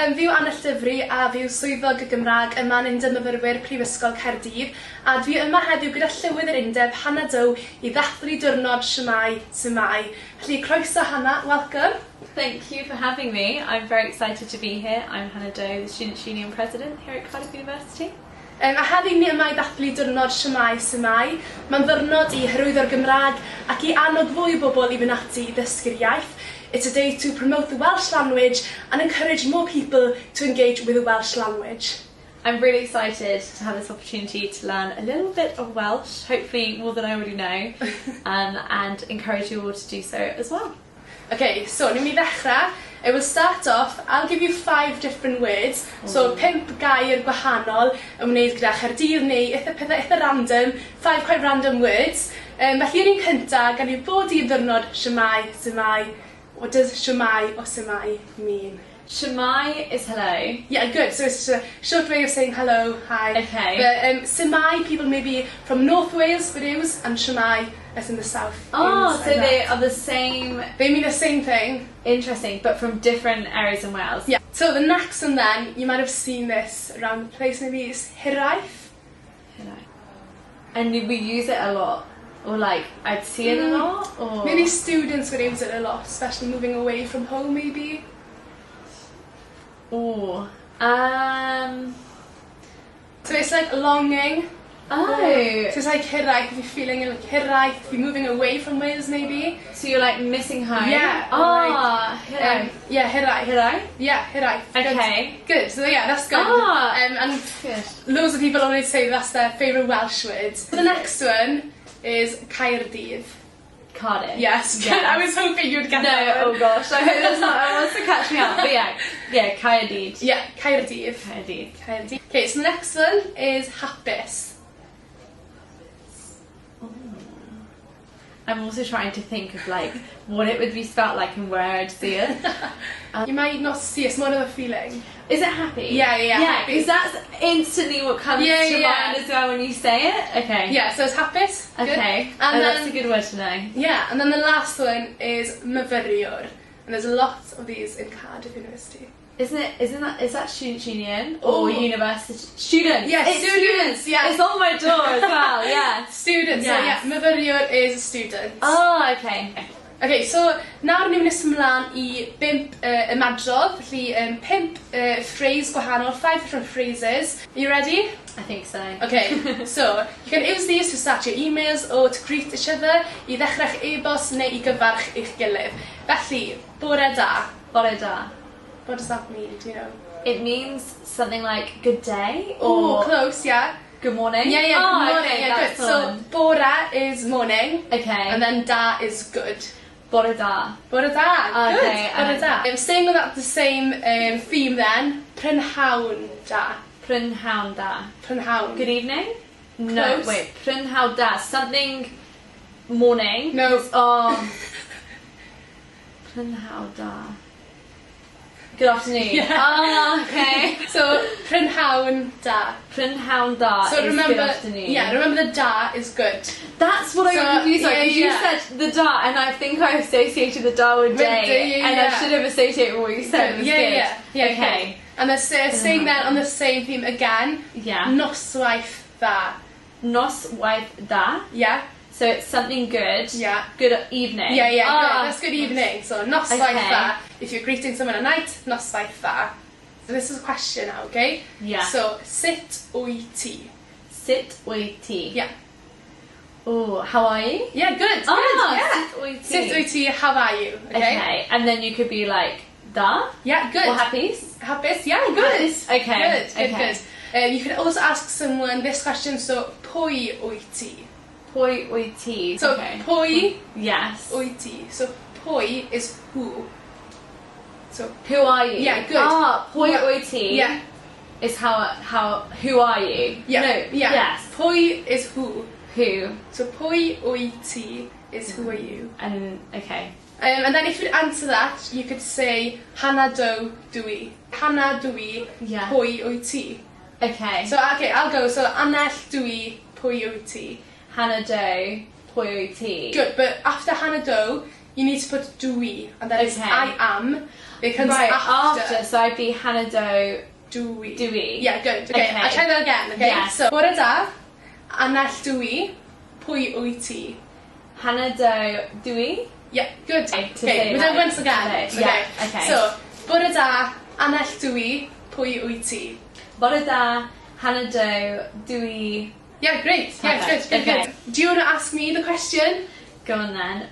Fi yw Annell a fi yw swyddog y Gymraeg yma yn myfyrwyr Prifysgol Caerdydd, a dwi yma heddiw gyda llywydd yr undeb Hannah i ddathlu diwrnod Shwmae Sumae. Felly croeso Hannah, welcome. Thank you for having me. I'm very excited to be here. I'm Hannah, the Student Union President here at Cardiff University. A heddiw ni yma I ddathlu diwrnod Shwmae Sumae. Mae'n ddiwrnod I hyrwyddo'r Gymraeg ac I annog fwy o bobl I fynd ati I ddysgu'r iaith. It's a day to promote the Welsh language and encourage more people to engage with the Welsh language. I'm really excited to have this opportunity to learn a little bit of Welsh, hopefully more than I already know, and encourage you all to do so as well. Okay, so ni'n mynd I ddechrau. I will start off, I'll give you 5 different words. So 5 gair gwahanol yn wneud gyda Chaerdydd neu eitha random, 5 quite random words. Felly yr un cyntaf, gan I bod I ddiwrnod Shwmae Sumae. What does Shwmae or Sumae mean? Shwmae is hello. Yeah, good. So it's just a short way of saying hello, hi. Okay. But Sumae, people maybe from North Wales would use, and Shwmae is in the south. Oh, so they are the same. They mean the same thing. Interesting, but from different areas in Wales. Yeah. So the next one then, you might have seen this around the place, maybe it's hiraeth. And we use it a lot. Or like, I'd see it a lot? Or maybe students would use it a lot, especially moving away from home maybe. Oh. So it's like longing. Oh. So it's like hiraeth, if you're feeling like hiraeth, if you're moving away from Wales maybe. So you're like missing home? Yeah. Oh, hiraeth. Yeah, hiraeth. Hiraeth? Yeah, hiraeth. Okay. Good. So yeah, that's good. Oh, and good. Loads of people always say that's their favourite Welsh word. The next one is Caerdydd. Cardiff. Yes, good. I was hoping you'd get that one. Oh gosh, I hope that's not, I wants to catch me out. But yeah, Caerdydd. Yeah, Caerdydd. Caerdydd. Okay, so the next one is HAPUS. I'm also trying to think of like what it would be spelt like and where I'd see it. You might not see it, it's more of a feeling. Is it happy? Yeah, because that's instantly what comes to mind as well when you say it. Okay. Yeah, so it's HAPUS. Good. Okay. And then, that's a good word to know. Yeah, and then the last one is myfyriwr. And there's lots of these in Cardiff University. Is that student union or university? Students. Yeah, it's students. Yeah. It's on my door as well. Yeah. Students. Yes. So yeah, myfyriwr is a student. Oh, okay. Okay, so nawr ni'n mynd ymlaen I 5 ymadrodd, felly 5 phrase gwahanol, 5 different phrases. Are you ready? I think so. Okay, so you can use these to start your emails or to greet each other, I ddechrau'ch e-bost neu I gyfarch eich gilydd. Felly, bore da. Bore da. What does that mean, do you know? It means something like good day Oh, or close, yeah. good morning. Yeah, good morning. Okay, Yeah, good. So, bore is morning. Okay. And then da is good. Bore da. Bore da. Okay. Good. Bore da. Staying with that the same theme then. Prynhawn da. Prynhawn da. Prynhawn. Good evening? Close. No, wait. Prynhawn da. Something morning. No. Oh. Prynhawn da. Good afternoon. Yeah. Oh, okay. So, prynhawn da. Prynhawn da So is remember, good afternoon. Yeah, remember the da is good. That's what I got confused with. Because you yeah. said the da, and I think I associated the da with day, and I should have associated what you said was good. Yeah. Okay. And they're staying then on the same theme again. Yeah. Noswaith da. Noswaith da. Yeah. So it's something good. Yeah. Good evening. Yeah, good. Ah. That's good evening. So noswaith da. If you're greeting someone at night, noswaith da. So this is a question now, okay? Yeah. So, sit wyt ti. Sit wyt ti. Yeah. Oh, how are you? Yeah, good. Yeah. Sit wyt ti. Sit wyt ti, how are you? Okay. And then you could be like, da. Yeah, good. Or HAPUS. HAPUS, yeah, good. HAPUS. Okay. Good. You can also ask someone this question, so, pwy wyt ti? Pwy wyt ti. So, okay. pwy yes. wyt ti. So, pwy is who. So, who are you? Yeah, good. Ah, pwy wyt ti. Yeah. Is who are you? Yeah. No, Yeah. Yes. Pwy is who. Who. So, pwy wyt ti is who are you. And, okay. And then if you'd answer that, you could say, Hannah dwi. Hannah dwi, Yeah. pwy wyt ti. Okay. So, okay, I'll go. So, Annell dwi, pwy wyt ti. Hannah pwy wyt ti. Good, but after Hannah you need to put dwi, and that is Okay. I am. It comes Right, after. after. So I'd be Hannah do. Dwi. Dwi. Yeah, good. Okay, Okay. I'll try that again, okay? Yes. So, bore da, Annell dwi, pwy wyt ti? Hannah do dwi. Yeah, good. Okay, to Okay, say we'll do it like once again. today. Yeah, okay. So, bore da, Annell dwi, pwy wyt ti? Bore da, Hannah do dwi. Yeah, great. Yeah, Perfect. good, Okay. good. Do you want to ask me the question? Go on then.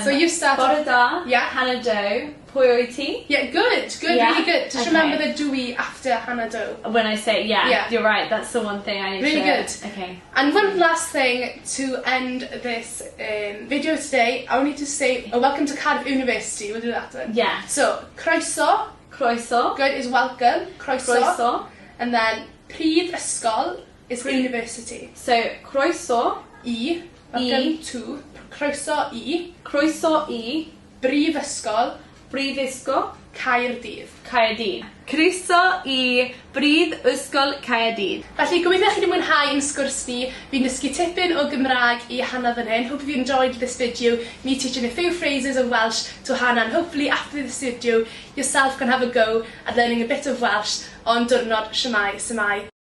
So you start Bore off. da, Yeah. Hannah do, pwy wyt ti? Yeah, good, Yeah? really good. Just Okay. remember the dwi after Hannah do. When I say, Yeah. you're right, that's the one thing I need Really to... good. Okay. And one last thing to end this video today, I want you to say welcome to Cardiff University. We'll do that then. Yeah. So, croeso, Croeso. good is welcome, croeso. Croeso. And then prif ysgol is Prif- university. So, croeso. I, welcome to, croeso I, Croeso I. brif ysgol, Brifysgol. Caerdydd. Caerdydd. Croeso I Brif Ysgol Caerdydd. Felly, gobeithio chi wedi mwynhau yn sgwrs ni. Fi'n dysgu tipyn o Gymraeg i Hannah fan hyn. Hope you've enjoyed this video, me teaching a few phrases of Welsh to Hannah, and hopefully after this video, yourself can have a go at learning a bit of Welsh on Diwrnod Shwmae Sumae.